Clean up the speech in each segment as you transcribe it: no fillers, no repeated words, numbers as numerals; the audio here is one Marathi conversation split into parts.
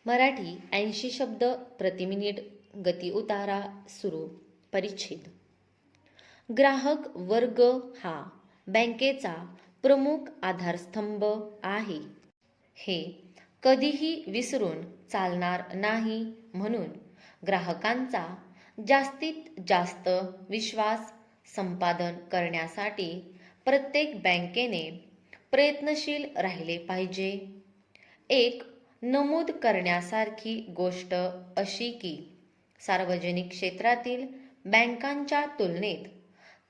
मराठी 80 शब्द प्रति मिनिट गती उतारा सुरू. परिच्छेद. ग्राहक वर्ग हा बँकेचा प्रमुख आधारस्तंभ आहे. हे कधीही विसरून चालणार नाही. म्हणून ग्राहकांचा जास्तीत जास्त विश्वास संपादन करण्यासाठी प्रत्येक बँकेने प्रयत्नशील राहिले पाहिजे. एक नमूद करण्यासारखी गोष्ट अशी की सार्वजनिक क्षेत्रातील बँकांच्या तुलनेत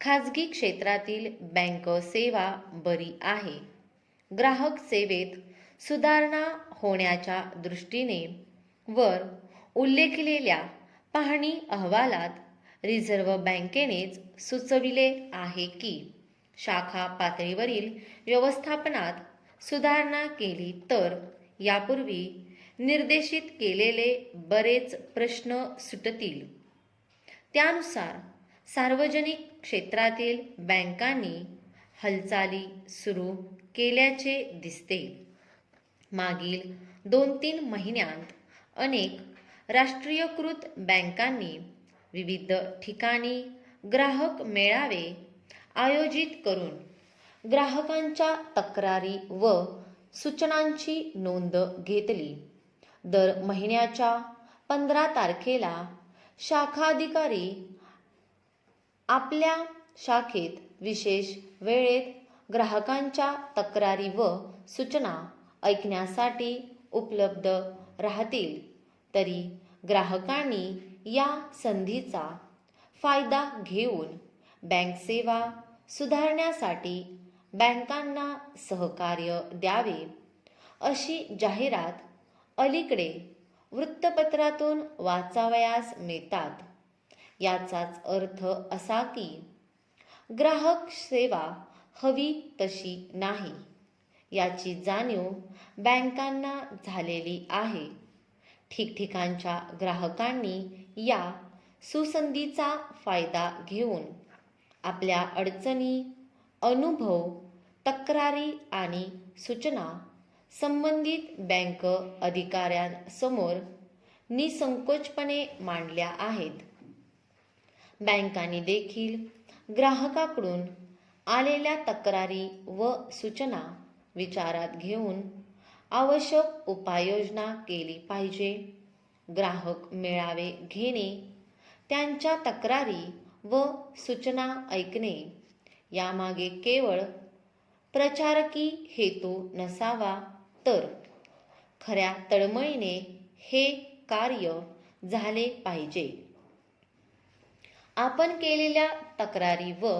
खाजगी क्षेत्रातील बँक सेवा बरी आहे. ग्राहक सेवेत सुधारणा होण्याच्या दृष्टीने वर उल्लेखलेल्या पाहणी अहवालात रिझर्व्ह बँकेनेच सुचविले आहे की शाखा पातळीवरील व्यवस्थापनात सुधारणा केली तर यापूर्वी निर्देशित केलेले बरेच प्रश्न सुटतील. त्यानुसार सार्वजनिक क्षेत्रातील बँकांनी हालचाली सुरू केल्याचे दिसते. मागील 2-3 महिन्यांत अनेक राष्ट्रीयकृत बँकांनी विविध ठिकाणी ग्राहक मेळावे आयोजित करून ग्राहकांच्या तक्रारी व सूचनांची नोंद घेतली. दर महिन्याच्या 15 तारखेला शाखाधिकारी आपल्या शाखेत विशेष वेळेत ग्राहकांच्या तक्रारी व सूचना ऐकण्यासाठी उपलब्ध राहतील. तरी ग्राहकांनी या संधीचा फायदा घेऊन बँक सेवा सुधारण्यासाठी बँकांना सहकार्य द्यावे अशी जाहिरात अलीकडे वृत्तपत्रातून वाचावयास मिळतात. याचाच अर्थ असा की ग्राहक सेवा हवी तशी नाही याची जाणीव बँकांना झालेली आहे. ठिकठिकाणच्या ग्राहकांनी या सुसंधीचा फायदा घेऊन आपल्या अडचणी, अनुभव, तक्रारी आणि सूचना संबंधित बँक अधिकाऱ्यांसमोर निसंकोचपणे मांडल्या आहेत. बँकांनी देखील ग्राहकाकडून आलेल्या तक्रारी व सूचना विचारात घेऊन आवश्यक उपाययोजना केली पाहिजे. ग्राहक मेळावे घेणे, त्यांच्या तक्रारी व सूचना ऐकणे यामागे केवळ प्रचारकी हेतू नसावा तर खऱ्या तळमळीने हे कार्य झाले पाहिजे. आपण केलेल्या तक्रारी व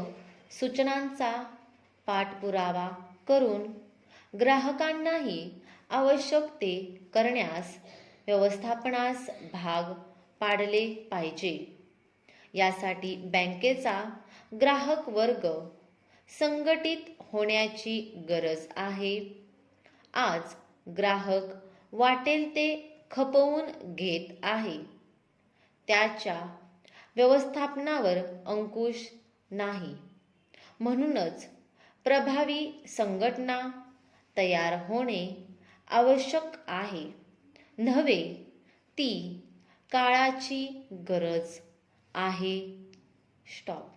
सूचनांचा पाठपुरावा करून ग्राहकांनाही आवश्यक ते करण्यास व्यवस्थापनास भाग पाडले पाहिजे. यासाठी बँकेचा ग्राहक वर्ग संघटित होण्याची गरज आहे. आज ग्राहक वाटेल ते खपवून घेत आहे. त्याच्या व्यवस्थापनावर अंकुश नाही. म्हणूनच प्रभावी संघटना तयार होणे आवश्यक आहे. नव्हे ती काळाची गरज आहे. स्टॉप.